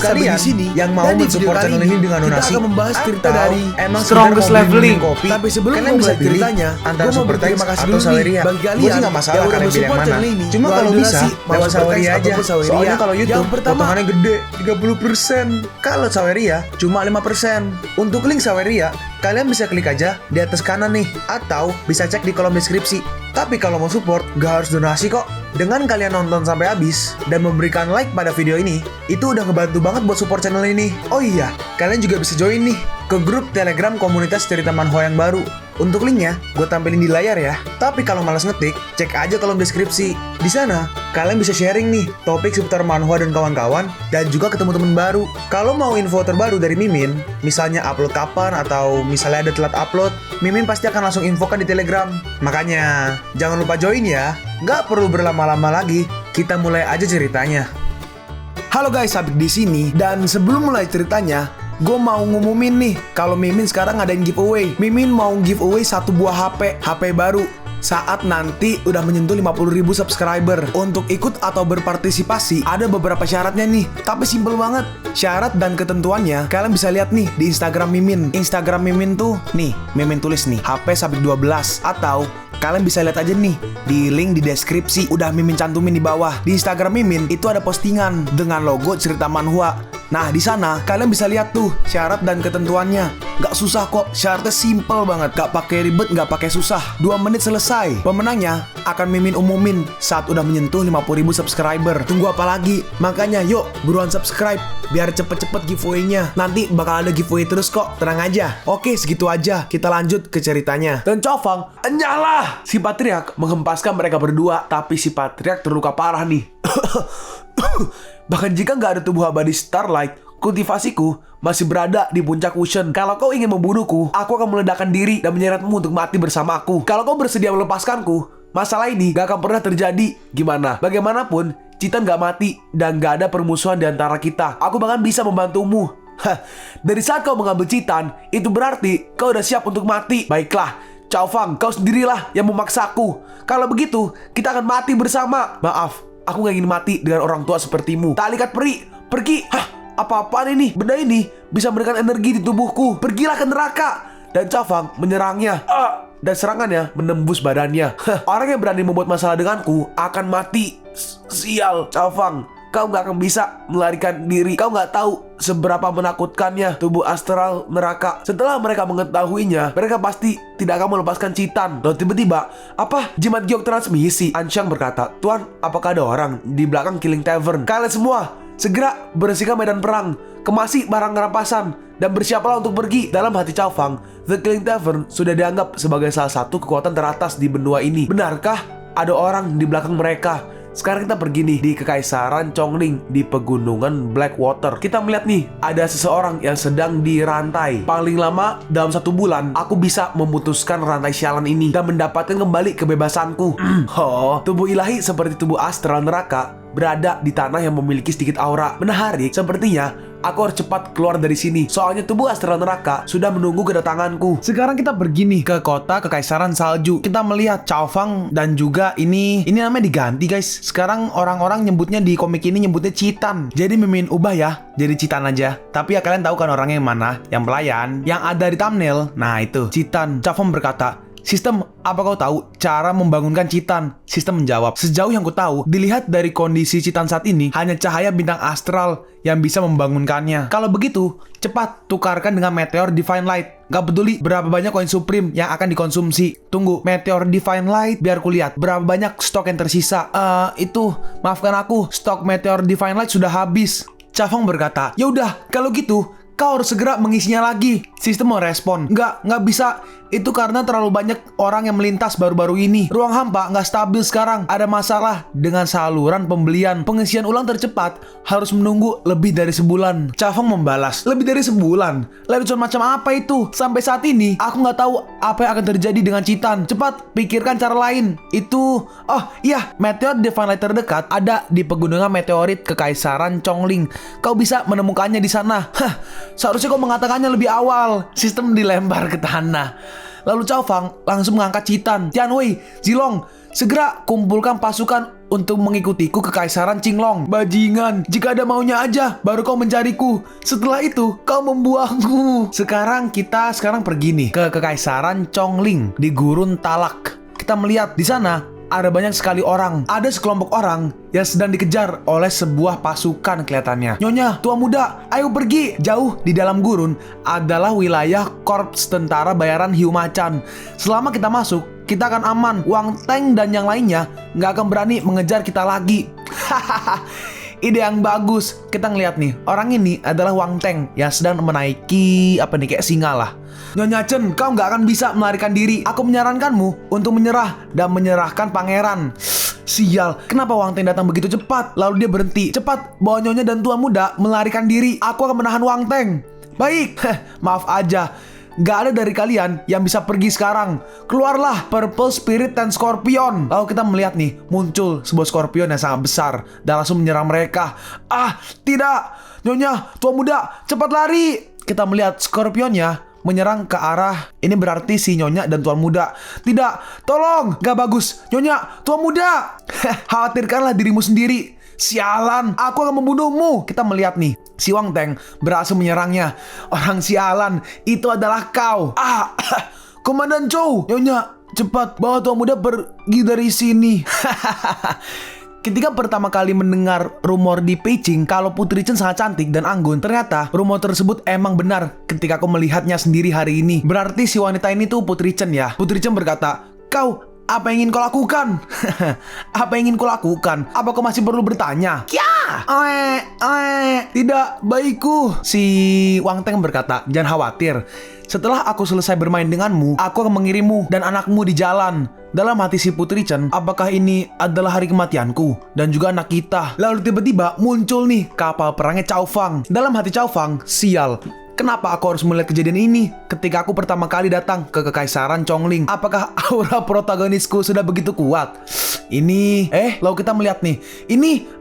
guys, sampai kalian di sini yang mau dan di video mensupport kali channel ini dengan kita donasi akan membahas cerita atau dari emang Strongest sekedar mau Leveling. minum kopi, Tapi sebelum kalian bisa mulai pilih ceritanya, antara gue mau Super berterima Thanks kasih atau dulu nih Saweria. bagi Gue kalian sih nggak masalah yang udah kalian pilih yang mensupport mana. channel ini. Cuma kalau Melalui bisa donasi, lewat Super Saweria Thanks aja. ataupun Saweria. Soalnya kalau YouTube Yang pertama, potongannya gede 30%. Kalau Saweria cuma 5%. Untuk link Saweria kalian bisa klik aja di atas kanan nih, atau bisa cek di kolom deskripsi. Tapi kalau mau support, gak harus donasi kok. Dengan kalian nonton sampai habis dan memberikan like pada video ini, itu udah ngebantu banget buat support channel ini. Oh iya, kalian juga bisa join nih ke grup Telegram komunitas cerita manhwa yang baru. Untuk linknya, gue tampilin di layar ya. Tapi kalau malas ngetik, cek aja kolom deskripsi. Di sana, kalian bisa sharing nih topik seputar manhwa dan kawan-kawan, dan juga ketemu teman baru. Kalau mau info terbaru dari Mimin, misalnya upload kapan atau misalnya ada telat upload, Mimin pasti akan langsung infokan di Telegram. Makanya, jangan lupa join ya. Nggak perlu berlama-lama lagi, kita mulai aja ceritanya. Halo guys, Sabik di sini. Dan sebelum mulai ceritanya, gue mau ngumumin nih kalau Mimin sekarang ngadain giveaway. Mimin mau giveaway satu buah HP baru saat nanti udah menyentuh 50.000 subscriber. Untuk ikut atau berpartisipasi ada beberapa syaratnya nih, tapi simple banget. Syarat dan ketentuannya kalian bisa lihat nih di Instagram Mimin. Instagram Mimin tuh nih, Mimin tulis nih HP Sabik 12, atau kalian bisa lihat aja nih di link di deskripsi, udah Mimin cantumin di bawah. Di Instagram Mimin itu ada postingan dengan logo cerita manhwa. Nah, di sana kalian bisa lihat tuh syarat dan ketentuannya. Gak susah kok, syaratnya simple banget. Gak pakai ribet, gak pakai susah. 2 menit selesai. Pemenangnya akan Mimin umumin saat udah menyentuh 50.000 subscriber. Tunggu apa lagi? Makanya yuk, buruan subscribe biar cepet-cepet giveaway-nya. Nanti bakal ada giveaway terus kok, tenang aja. Oke, segitu aja. Kita lanjut ke ceritanya. Dan Chowfang, enyahlah! Si Patriark menghempaskan mereka berdua, tapi si Patriark terluka parah nih. Bahkan jika nggak ada tubuh abadi Starlight, kultivasiku masih berada di puncak Wushen. Kalau kau ingin membunuhku, aku akan meledakkan diri dan menyeretmu untuk mati bersamaku. Kalau kau bersedia melepaskanku, masalah ini gak akan pernah terjadi. Gimana? Bagaimanapun, Citan gak mati dan gak ada permusuhan di antara kita. Aku bahkan bisa membantumu. Dari saat kau mengambil Citan, itu berarti kau udah siap untuk mati. Baiklah, Chowfang, kau sendirilah yang memaksaku. Kalau begitu, kita akan mati bersama. Maaf, aku gak ingin mati dengan orang tua sepertimu. Talikat peri, pergi. Apa-apaan ini? Benda ini bisa memberikan energi di tubuhku. Pergilah ke neraka. Dan Chowfang menyerangnya. Dan serangannya menembus badannya. Orang yang berani membuat masalah denganku akan mati. Sial, Chowfang, kau gak akan bisa melarikan diri. Kau gak tahu seberapa menakutkannya tubuh astral neraka. Setelah mereka mengetahuinya, mereka pasti tidak akan melepaskan Citan. Lalu tiba-tiba, apa? Jimat giok transmisi. Anshang berkata, Tuan, apakah ada orang di belakang Killing Tavern? Kalian semua segera bersihkan medan perang, kemasi barang rampasan, dan bersiaplah untuk pergi. Dalam hati Chowfang, The Killing Tavern sudah dianggap sebagai salah satu kekuatan teratas di benua ini. Benarkah ada orang di belakang mereka? Sekarang kita pergi nih di Kekaisaran Chongling di pegunungan Blackwater. Kita melihat nih ada seseorang yang sedang dirantai. Paling lama dalam 1 bulan aku bisa memutuskan rantai sialan ini dan mendapatkan kembali kebebasanku. Tubuh ilahi seperti tubuh astral neraka berada di tanah yang memiliki sedikit aura menarik. Sepertinya aku harus cepat keluar dari sini, soalnya tubuh astral neraka sudah menunggu kedatanganku. Sekarang kita pergi nih ke kota Kekaisaran Salju. Kita melihat Chowfang dan juga ini namanya diganti guys. Sekarang orang-orang nyebutnya di komik ini nyebutnya Citan. Jadi Mimin ubah ya jadi Citan aja. Tapi ya kalian tahu kan orangnya yang mana? Yang pelayan, yang ada di thumbnail. Nah itu Citan. Chowfang berkata, Sistem, apa kau tahu cara membangunkan Citan? Sistem menjawab, sejauh yang ku tahu, dilihat dari kondisi Citan saat ini, hanya cahaya bintang astral yang bisa membangunkannya. Kalau begitu, cepat tukarkan dengan Meteor Divine Light. Gak peduli berapa banyak koin Supreme yang akan dikonsumsi. Tunggu, Meteor Divine Light, biar ku lihat berapa banyak stok yang tersisa. Maafkan aku, stok Meteor Divine Light sudah habis. Chowfang berkata, ya udah, kalau gitu, kau harus segera mengisinya lagi. Sistem merespon, nggak bisa. Itu karena terlalu banyak orang yang melintas baru-baru ini. Ruang hampa nggak stabil sekarang. Ada masalah dengan saluran pembelian. Pengisian ulang tercepat harus menunggu lebih dari sebulan. Chowfang membalas, lebih dari sebulan? Lelucon macam apa itu? Sampai saat ini, aku nggak tahu apa yang akan terjadi dengan Citan. Cepat, pikirkan cara lain. Itu, Meteor Divine Light terdekat ada di pegunungan meteorit Kekaisaran Chongling. Kau bisa menemukannya di sana. Seharusnya kau mengatakannya lebih awal. Sistem dilempar ke tanah. Lalu Chowfang langsung mengangkat Citan. Tianwei, Zilong, Segera kumpulkan pasukan untuk mengikutiku ke Kekaisaran Qinglong. Bajingan, jika ada maunya aja, baru kau mencariku. Setelah itu, kau membuangku. Sekarang pergi nih ke Kekaisaran Chongling di Gurun Talak. Kita melihat di sana ada banyak sekali orang. Ada sekelompok orang yang sedang dikejar oleh sebuah pasukan kelihatannya. Nyonya, tua muda, ayo pergi. Jauh di dalam gurun adalah wilayah korps tentara bayaran Hiu Macan. Selama kita masuk, kita akan aman. Wang Teng dan yang lainnya nggak akan berani mengejar kita lagi. Hahaha. Ide yang bagus. Kita ngeliat nih, orang ini adalah Wang Teng yang sedang menaiki kayak singa lah. Nyonya Chen, kau nggak akan bisa melarikan diri. Aku menyarankanmu untuk menyerah dan menyerahkan pangeran. Sial, kenapa Wang Teng datang begitu cepat? Lalu dia berhenti. Cepat, bawa Nyonya dan Tuan Muda melarikan diri. Aku akan menahan Wang Teng. Baik, maaf aja. Gak ada dari kalian yang bisa pergi sekarang. Keluarlah Purple Spirit dan Scorpion. Lalu kita melihat nih, muncul sebuah Scorpion yang sangat besar dan langsung menyerang mereka. Ah, tidak. Nyonya, Tuan Muda, cepat lari. Kita melihat Scorpionnya menyerang ke arah, ini berarti si Nyonya dan Tuan Muda. Tidak, tolong, gak bagus. Nyonya, Tuan Muda, khawatirkanlah dirimu sendiri. Sialan, aku akan membunuhmu. Kita melihat nih, si Wang Teng berhasil menyerangnya. Orang sialan, itu adalah kau. Ah, Komandan Chow. Nyonya, cepat bawa Tuan Muda pergi dari sini. Ketika pertama kali mendengar rumor di Peicing kalau Putri Chen sangat cantik dan anggun, ternyata rumor tersebut emang benar ketika aku melihatnya sendiri hari ini. Berarti si wanita ini tuh Putri Chen ya. Putri Chen berkata, "Kau, apa yang ingin kau lakukan?" Apa yang ingin kau lakukan? Apa kau masih perlu bertanya? Ya! Tidak, baikku. Si Wang Teng berkata, "Jangan khawatir. Setelah aku selesai bermain denganmu, aku akan mengirimmu dan anakmu di jalan." Dalam hati si Putri Chen, apakah ini adalah hari kematianku dan juga anak kita? Lalu tiba-tiba muncul nih kapal perangnya Cao Fang. Dalam hati Cao Fang, sial. Kenapa aku harus melihat kejadian ini ketika aku pertama kali datang ke Kekaisaran Chongling? Apakah aura protagonisku sudah begitu kuat? Ini, lalu kita melihat nih.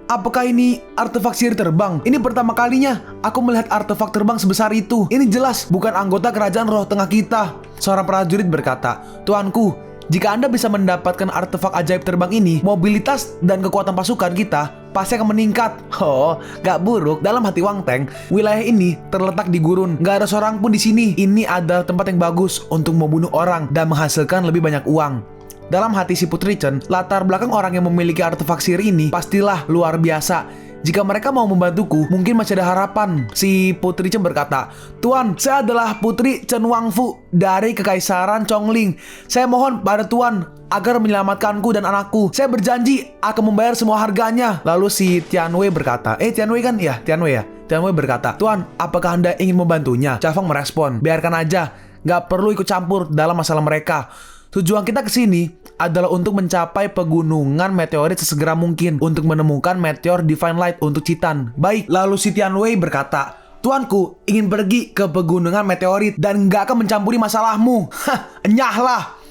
Apakah ini artefak sihir terbang? Ini pertama kalinya aku melihat artefak terbang sebesar itu. Ini jelas bukan anggota kerajaan roh tengah kita. Seorang prajurit berkata, "Tuanku, jika Anda bisa mendapatkan artefak ajaib terbang ini, mobilitas dan kekuatan pasukan kita pasti akan meningkat." Oh, gak buruk. Dalam hati Wang Teng, wilayah ini terletak di gurun. Gak ada seorang pun di sini. Ini adalah tempat yang bagus untuk membunuh orang dan menghasilkan lebih banyak uang. Dalam hati si Putri Chen, latar belakang orang yang memiliki artefak sihir ini pastilah luar biasa. Jika mereka mau membantuku, mungkin masih ada harapan. Si Putri Chen berkata, "Tuan, saya adalah Putri Chen Wangfu dari Kekaisaran Chongling. Saya mohon pada Tuan agar menyelamatkanku dan anakku. Saya berjanji akan membayar semua harganya." Lalu si Tianwei berkata, Tianwei kan? Ya, Tianwei ya. Tianwei berkata, "Tuan, apakah Anda ingin membantunya?" Cafang merespon, "Biarkan aja. Gak perlu ikut campur dalam masalah mereka. Tujuan kita ke sini adalah untuk mencapai pegunungan meteorit sesegera mungkin untuk menemukan meteor Divine Light untuk Citan." Baik, lalu si Tianwei berkata, "Tuanku ingin pergi ke pegunungan meteorit dan gak akan mencampuri masalahmu." Enyahlah.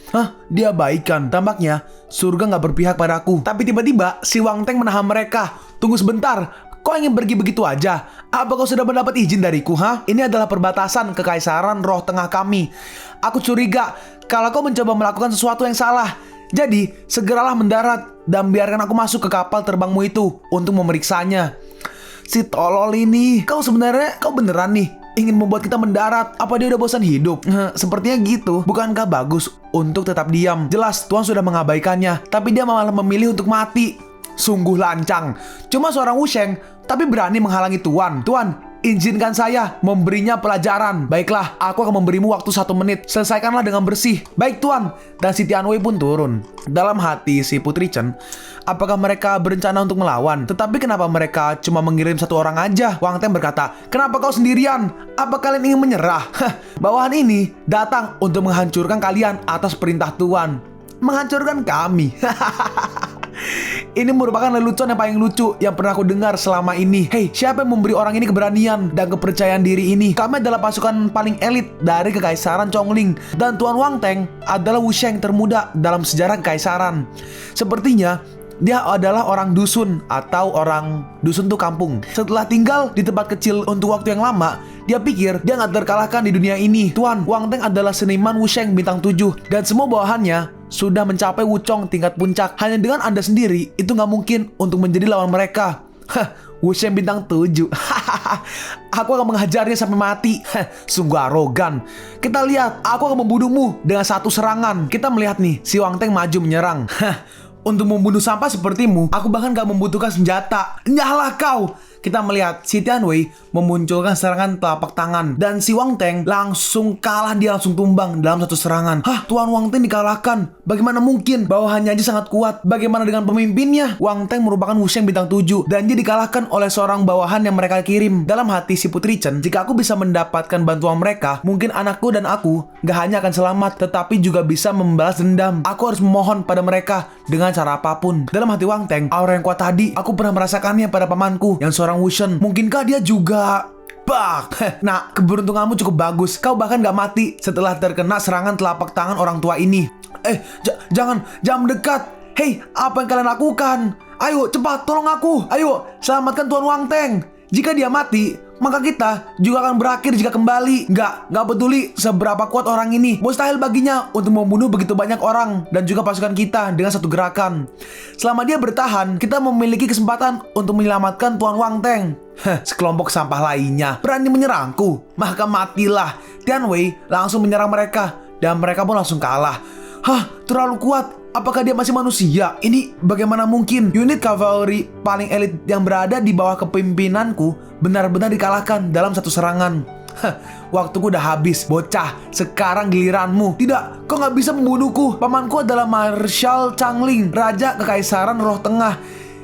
Dia baikkan. Tampaknya surga gak berpihak padaku. Tapi tiba-tiba si Wang Teng menahan mereka. "Tunggu sebentar. Kau ingin pergi begitu aja? Apa kau sudah mendapat izin dariku, Ini adalah perbatasan Kekaisaran Roh Tengah kami. Aku curiga kalau kau mencoba melakukan sesuatu yang salah. Jadi, segeralah mendarat dan biarkan aku masuk ke kapal terbangmu itu untuk memeriksanya." Si tolol ini, kau beneran nih ingin membuat kita mendarat? Apa dia udah bosan hidup? Sepertinya gitu. Bukankah bagus untuk tetap diam? Jelas Tuan sudah mengabaikannya, tapi dia malah memilih untuk mati. Sungguh lancang. Cuma seorang Wusheng, tapi berani menghalangi Tuan. Tuan, izinkan saya memberinya pelajaran. Baiklah, aku akan memberimu waktu 1 menit. Selesaikanlah dengan bersih. Baik, Tuan. Dan si Tianwei pun turun. Dalam hati si Putri Chen, apakah mereka berencana untuk melawan? Tetapi kenapa mereka cuma mengirim 1 orang aja? Wang Teng berkata, "Kenapa kau sendirian? Apa kalian ingin menyerah?" Bawahan ini datang untuk menghancurkan kalian atas perintah Tuan. Menghancurkan kami. Ini merupakan lelucon yang paling lucu yang pernah aku dengar selama ini. Hei, siapa yang memberi orang ini keberanian dan kepercayaan diri ini? Kami adalah pasukan paling elit dari Kekaisaran Chongling, dan Tuan Wang Teng adalah Wusheng termuda dalam sejarah Kekaisaran. Sepertinya dia adalah orang dusun, atau orang dusun tuh kampung. Setelah tinggal di tempat kecil untuk waktu yang lama, dia pikir dia nggak terkalahkan di dunia ini. Tuan Wang Teng adalah seniman Wusheng bintang 7, dan semua bawahannya sudah mencapai Wuchong tingkat puncak. Hanya dengan Anda sendiri, itu nggak mungkin untuk menjadi lawan mereka. Hah, Wusheng bintang 7. Aku akan menghajarnya sampai mati. Sungguh arogan. Kita lihat, aku akan membunuhmu dengan satu serangan. Kita melihat nih, si Wang Teng maju menyerang. Untuk membunuh sampah sepertimu, aku bahkan gak membutuhkan senjata. Nyahlah kau! Kita melihat si Tianwei memunculkan serangan telapak tangan. Dan si Wang Teng langsung kalah, dia langsung tumbang dalam satu serangan. Hah, Tuan Wang Teng dikalahkan? Bagaimana mungkin? Bawahannya aja sangat kuat. Bagaimana dengan pemimpinnya? Wang Teng merupakan Wusheng bintang 7 dan dia dikalahkan oleh seorang bawahan yang mereka kirim. Dalam hati si Putri Chen, jika aku bisa mendapatkan bantuan mereka, mungkin anakku dan aku gak hanya akan selamat, tetapi juga bisa membalas dendam. Aku harus memohon pada mereka dengan cara apapun. Dalam hati Wang Teng, aura yang kuat tadi, aku pernah merasakannya pada pamanku yang seorang Wushen. Mungkinkah dia juga... Bak! Nah, keberuntunganmu cukup bagus. Kau bahkan gak mati setelah terkena serangan telapak tangan orang tua ini. Jangan mendekat. Hei, apa yang kalian lakukan? Ayo, cepat, tolong aku. Ayo, selamatkan Tuan Wang Teng. Jika dia mati, maka kita juga akan berakhir jika kembali. Gak peduli seberapa kuat orang ini. Mustahil baginya untuk membunuh begitu banyak orang dan juga pasukan kita dengan satu gerakan. Selama dia bertahan, kita memiliki kesempatan untuk menyelamatkan Tuan Wang Teng. Sekelompok sampah lainnya berani menyerangku, maka matilah. Tianwei langsung menyerang mereka dan mereka pun langsung kalah. Terlalu kuat. Apakah dia masih manusia? Ini bagaimana mungkin? Unit kavaleri paling elit yang berada di bawah kepimpinanku benar-benar dikalahkan dalam satu serangan. Waktuku udah habis, bocah. Sekarang giliranmu. Tidak, kau gak bisa membunuhku. Pamanku adalah Marshal Changling, Raja Kekaisaran Roh Tengah.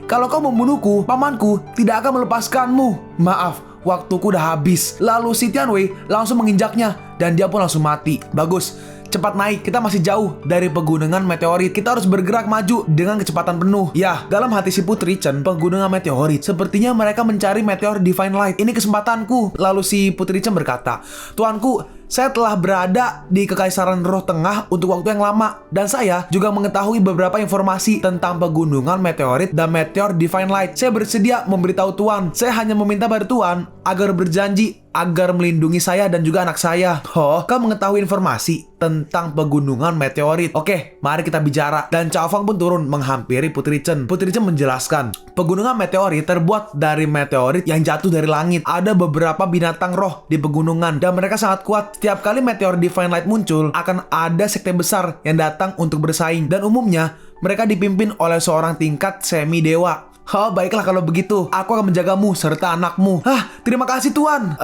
Kalau kau membunuhku, pamanku tidak akan melepaskanmu. Maaf, waktuku udah habis. Lalu si Tianwei langsung menginjaknya dan dia pun langsung mati. Bagus. Cepat naik, kita masih jauh dari pegunungan meteorit. Kita harus bergerak maju dengan kecepatan penuh. Ya, dalam hati si Putri Chen, pegunungan meteorit. Sepertinya mereka mencari meteor Divine Light. Ini kesempatanku. Lalu si Putri Chen berkata, Tuanku, saya telah berada di Kekaisaran Roh Tengah untuk waktu yang lama. Dan saya juga mengetahui beberapa informasi tentang pegunungan meteorit dan meteor Divine Light. Saya bersedia memberitahu Tuan. Saya hanya meminta pada Tuan agar berjanji agar melindungi saya dan juga anak saya. Kau mengetahui informasi tentang pegunungan meteorit. Oke, mari kita bicara. Dan Cao Fang pun turun menghampiri Putri Chen. Putri Chen menjelaskan, pegunungan meteorit terbuat dari meteorit yang jatuh dari langit. Ada beberapa binatang roh di pegunungan dan mereka sangat kuat. Setiap kali meteor Divine Light muncul, akan ada sekte besar yang datang untuk bersaing. Dan umumnya, mereka dipimpin oleh seorang tingkat semi-dewa. Baiklah kalau begitu. Aku akan menjagamu serta anakmu. Terima kasih Tuan.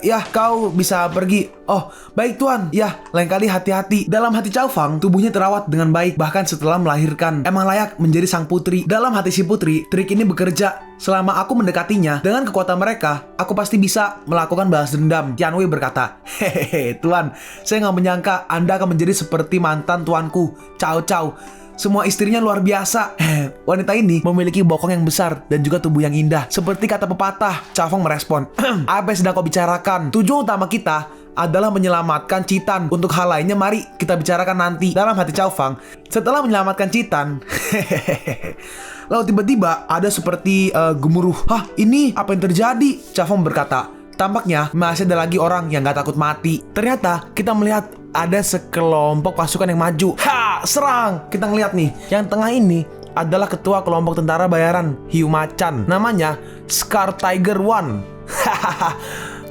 Ya, kau bisa pergi. Oh, baik Tuan. Ya, lain kali hati-hati. Dalam hati Cao Fang, tubuhnya terawat dengan baik. Bahkan setelah melahirkan, emang layak menjadi sang putri. Dalam hati si putri, trik ini bekerja. Selama aku mendekatinya, dengan kekuatan mereka, aku pasti bisa melakukan balas dendam. Tianwei berkata, Hehehe, Tuan. Saya nggak menyangka Anda akan menjadi seperti mantan tuanku, Cao Cao. Semua istrinya luar biasa. Wanita ini memiliki bokong yang besar dan juga tubuh yang indah. Seperti kata pepatah, Cao Fang merespon, apa yang sedang kau bicarakan? Tujuan utama kita adalah menyelamatkan Citan. Untuk hal lainnya mari kita bicarakan nanti. Dalam hati Cao Fang, setelah menyelamatkan Citan, lalu tiba-tiba ada seperti gemuruh. Ini apa yang terjadi? Cao Fang berkata, tampaknya masih ada lagi orang yang gak takut mati. Ternyata kita melihat ada sekelompok pasukan yang maju. Serang! Kita ngeliat nih, yang tengah ini adalah ketua kelompok tentara bayaran, Hiu Macan. Namanya Scar Tiger One.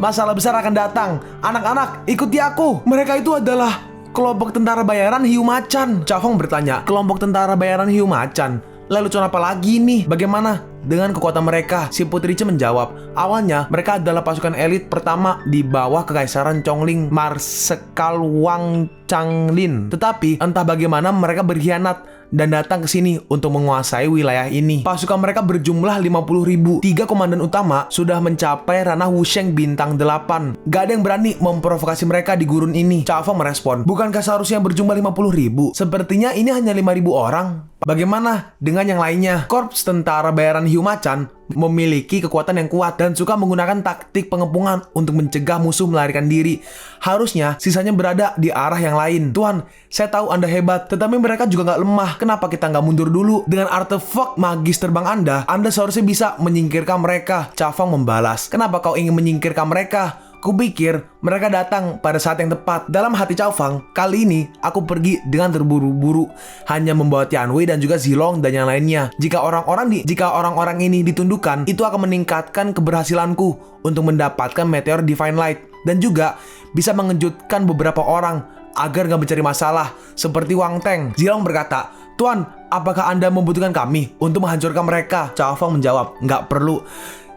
Masalah besar akan datang. Anak-anak, ikuti aku. Mereka itu adalah kelompok tentara bayaran Hiu Macan. Cao Fang bertanya, kelompok tentara bayaran Hiu Macan? Lalu apa lagi nih? Bagaimana dengan kekuatan mereka? Si Putri Chen menjawab, awalnya mereka adalah pasukan elit pertama di bawah Kekaisaran Chongling, Marsekal Wang Changlin. Tetapi entah bagaimana mereka berkhianat dan datang ke sini untuk menguasai wilayah ini. Pasukan mereka berjumlah 50.000. 3 komandan utama sudah mencapai ranah Wusheng bintang 8. Gak ada yang berani memprovokasi mereka di gurun ini. Cao Fang merespon, bukankah seharusnya berjumlah 50.000? Sepertinya ini hanya 5.000 orang. Bagaimana dengan yang lainnya? Korps tentara bayaran Hiu Macan memiliki kekuatan yang kuat dan suka menggunakan taktik pengepungan untuk mencegah musuh melarikan diri. Harusnya sisanya berada di arah yang lain. Tuan, saya tahu Anda hebat, tetapi mereka juga nggak lemah. Kenapa kita nggak mundur dulu? Dengan artefak magis terbang Anda seharusnya bisa menyingkirkan mereka. Cao Fang membalas, kenapa kau ingin menyingkirkan mereka? Kupikir mereka datang pada saat yang tepat. Dalam hati Cao Fang, kali ini aku pergi dengan terburu-buru, hanya membawa Tian Wei dan juga Zilong dan yang lainnya. Jika orang-orang ini ditundukkan, itu akan meningkatkan keberhasilanku untuk mendapatkan meteor Divine Light dan juga bisa mengejutkan beberapa orang agar gak mencari masalah, seperti Wang Teng. Zilong berkata, "Tuan, apakah Anda membutuhkan kami untuk menghancurkan mereka?" Cao Fang menjawab, "Nggak perlu."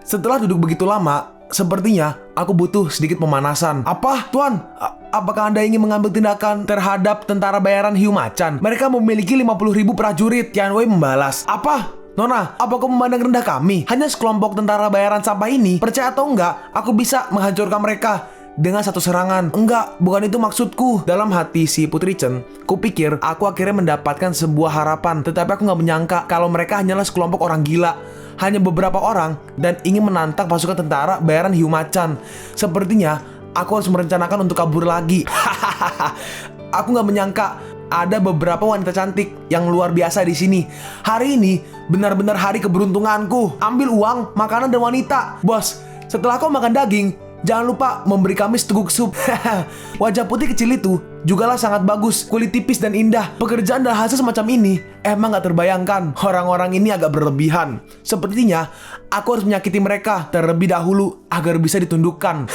Setelah duduk begitu lama, sepertinya aku butuh sedikit pemanasan. "Apa, Tuan? Apakah Anda ingin mengambil tindakan terhadap tentara bayaran Hiu Macan? Mereka memiliki 50.000 prajurit." Tian Wei membalas, "Apa? Nona, apa kau memandang rendah kami? Hanya sekelompok tentara bayaran sampah ini. Percaya atau enggak, aku bisa menghancurkan mereka dengan satu serangan." "Enggak, bukan itu maksudku." Dalam hati si Putri Chen, kupikir aku akhirnya mendapatkan sebuah harapan. Tetapi aku nggak menyangka kalau mereka hanyalah sekelompok orang gila. Hanya beberapa orang dan ingin menantang pasukan tentara bayaran Hiu Macan. Sepertinya aku harus merencanakan untuk kabur lagi. Aku nggak menyangka ada beberapa wanita cantik yang luar biasa di sini. Hari ini benar-benar hari keberuntunganku. Ambil uang, makanan, dan wanita. Bos, setelah kau makan daging, jangan lupa memberi kami seteguk sup. Wajah putih kecil itu jugalah sangat bagus, kulit tipis dan indah. Pekerjaan dan hasil semacam ini emang gak terbayangkan. Orang-orang ini agak berlebihan. Sepertinya aku harus menyakiti mereka terlebih dahulu agar bisa ditundukkan.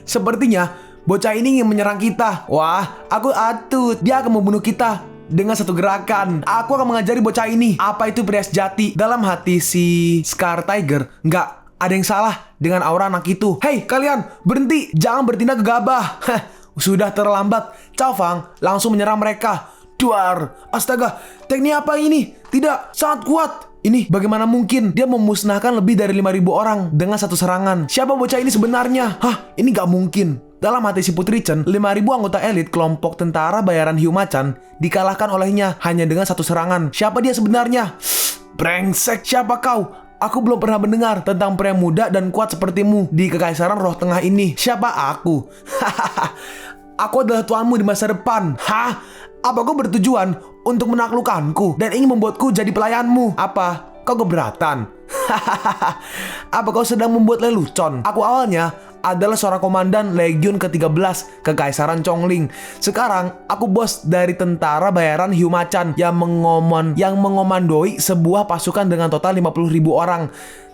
Sepertinya bocah ini ingin menyerang kita. Wah, aku atut. Dia akan membunuh kita dengan satu gerakan. Aku akan mengajari bocah ini apa itu pria sejati. Dalam hati si Scar Tiger, nggak ada yang salah dengan aura anak itu. "Hei kalian, berhenti, jangan bertindak gegabah." Sudah terlambat. Cao Fang langsung menyerang mereka. Duar, astaga, teknik apa ini? Tidak, sangat kuat. Ini bagaimana mungkin dia memusnahkan lebih dari 5.000 orang dengan satu serangan? Siapa bocah ini sebenarnya? Ini gak mungkin. Dalam hati si Putri Chen, 5.000 anggota elit kelompok tentara bayaran Hiu Macan dikalahkan olehnya hanya dengan satu serangan. Siapa dia sebenarnya? Brengsek, siapa kau? Aku belum pernah mendengar tentang pria muda dan kuat sepertimu di Kekaisaran Roh Tengah ini. Siapa aku? Aku adalah tuanmu di masa depan. Apa kau bertujuan untuk menaklukkanku dan ingin membuatku jadi pelayanmu? Apa kau keberatan? Apa kau sedang membuat lelucon? Aku awalnya adalah seorang komandan Legiun ke-13 Kekaisaran Chongling. Sekarang aku bos dari tentara bayaran Hiu Macan yang mengomandoi sebuah pasukan dengan total 50.000 orang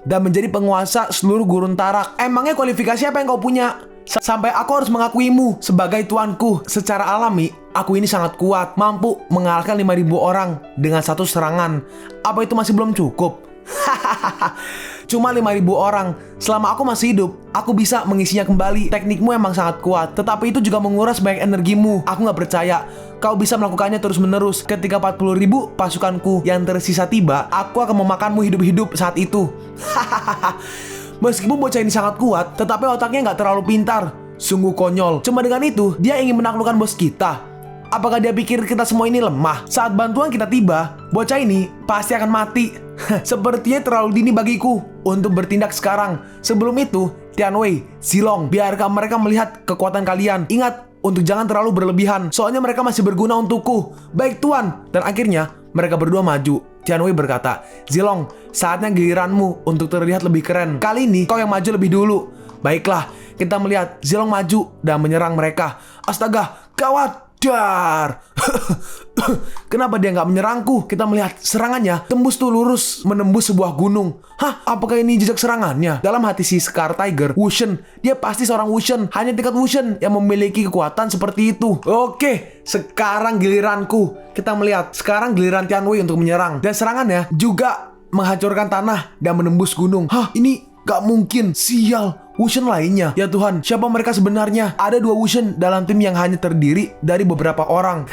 dan menjadi penguasa seluruh Gurun Tarak. Emangnya kualifikasi apa yang kau punya sampai aku harus mengakuimu sebagai tuanku? Secara alami, aku ini sangat kuat, mampu mengalahkan 5.000 orang dengan satu serangan. Apa itu masih belum cukup? Cuma 5.000 orang. Selama aku masih hidup, aku bisa mengisinya kembali. Teknikmu emang sangat kuat, tetapi itu juga menguras banyak energimu. Aku gak percaya kau bisa melakukannya terus-menerus. Ketika 40.000 pasukanku yang tersisa tiba, aku akan memakanmu hidup-hidup saat itu. Meskipun bocah ini sangat kuat, tetapi otaknya gak terlalu pintar. Sungguh konyol. Cuma dengan itu, dia ingin menaklukkan bos kita. Apakah dia pikir kita semua ini lemah? Saat bantuan kita tiba, bocah ini pasti akan mati. Sepertinya terlalu dini bagiku untuk bertindak sekarang. Sebelum itu, Tian Wei, Zilong, biarkan mereka melihat kekuatan kalian. Ingat, untuk jangan terlalu berlebihan, soalnya mereka masih berguna untukku. Baik tuan. Dan akhirnya, mereka berdua maju. Tian Wei berkata, "Zilong, saatnya giliranmu untuk terlihat lebih keren. Kali ini kau yang maju lebih dulu." Baiklah, kita melihat Zilong maju dan menyerang mereka. Astaga, gawat. Dar. Kenapa dia nggak menyerangku? Kita melihat serangannya tembus tuh lurus menembus sebuah gunung. Apakah ini jejak serangannya? Dalam hati si Scar Tiger, Wushen, dia pasti seorang Wushen. Hanya tingkat Wushen yang memiliki kekuatan seperti itu. Oke, sekarang giliranku. Kita melihat sekarang giliran Tian Wei untuk menyerang. Dan serangannya juga menghancurkan tanah dan menembus gunung. Ini gak mungkin. Sial, Wushen lainnya. Ya Tuhan, siapa mereka sebenarnya? Ada 2 Wushen dalam tim yang hanya terdiri dari beberapa orang.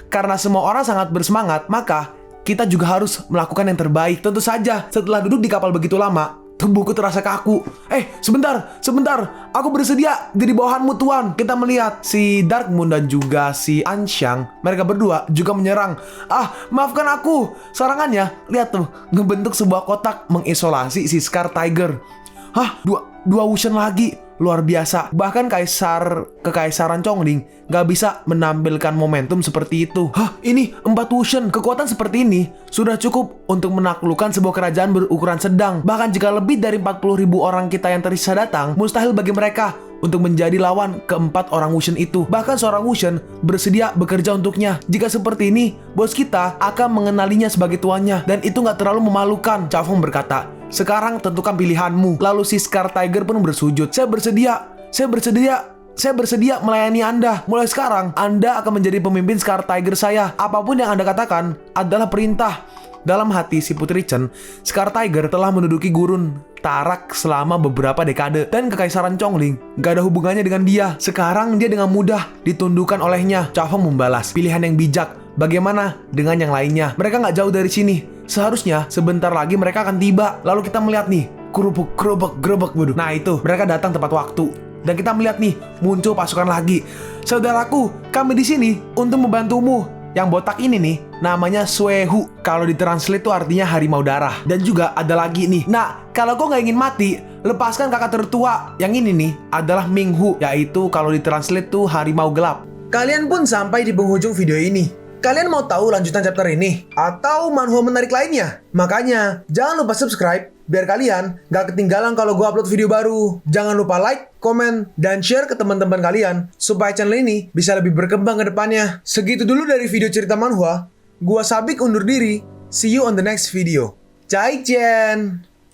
Karena semua orang sangat bersemangat, maka kita juga harus melakukan yang terbaik. Tentu saja, setelah duduk di kapal begitu lama, tubuhku terasa kaku. Sebentar. Aku bersedia jadi bawahanmu tuan. Kita melihat si Dark Moon dan juga si Anshang. Mereka berdua juga menyerang. Maafkan aku. Serangannya, lihat tuh, ngebentuk sebuah kotak mengisolasi si Scar Tiger. Dua Wushen lagi. Luar biasa. Bahkan Kekaisaran Chongling gak bisa menampilkan momentum seperti itu. Ini 4 Wushen. Kekuatan seperti ini sudah cukup untuk menaklukkan sebuah kerajaan berukuran sedang. Bahkan jika lebih dari 40.000 orang kita yang tersisa datang, mustahil bagi mereka untuk menjadi lawan keempat orang Wushen itu. Bahkan seorang Wushen bersedia bekerja untuknya. Jika seperti ini, bos kita akan mengenalinya sebagai tuannya, dan itu nggak terlalu memalukan. Cao Feng berkata, sekarang tentukan pilihanmu. Lalu si Scar Tiger pun bersujud. Saya bersedia melayani Anda. Mulai sekarang, Anda akan menjadi pemimpin Scar Tiger saya. Apapun yang Anda katakan adalah perintah. Dalam hati si Putri Chen, Scar Tiger telah menduduki gurun Tarak selama beberapa dekade, dan kekaisaran Chongling gak ada hubungannya dengan dia. Sekarang dia dengan mudah ditundukkan olehnya. Cao Feng membalas, pilihan yang bijak. Bagaimana dengan yang lainnya? Mereka gak jauh dari sini. Seharusnya sebentar lagi mereka akan tiba. Lalu kita melihat nih, gerobak. Nah itu, mereka datang tepat waktu. Dan kita melihat nih, muncul pasukan lagi. Saudaraku, kami di sini untuk membantumu. Yang botak ini nih, namanya Suehu. Kalau ditranslate itu artinya harimau darah. Dan juga ada lagi nih. Nah, kalau kau nggak ingin mati, lepaskan kakak tertua. Yang ini nih adalah Minghu, yaitu kalau ditranslate tuh harimau gelap. Kalian pun sampai di penghujung video ini. Kalian mau tahu lanjutan chapter ini? Atau manhwa menarik lainnya? Makanya, jangan lupa subscribe biar kalian gak ketinggalan kalau gue upload video baru. Jangan lupa like, komen, dan share ke teman-teman kalian supaya channel ini bisa lebih berkembang ke depannya. Segitu dulu dari video cerita manhwa. Gua Sabik undur diri. See you on the next video. Zaijian!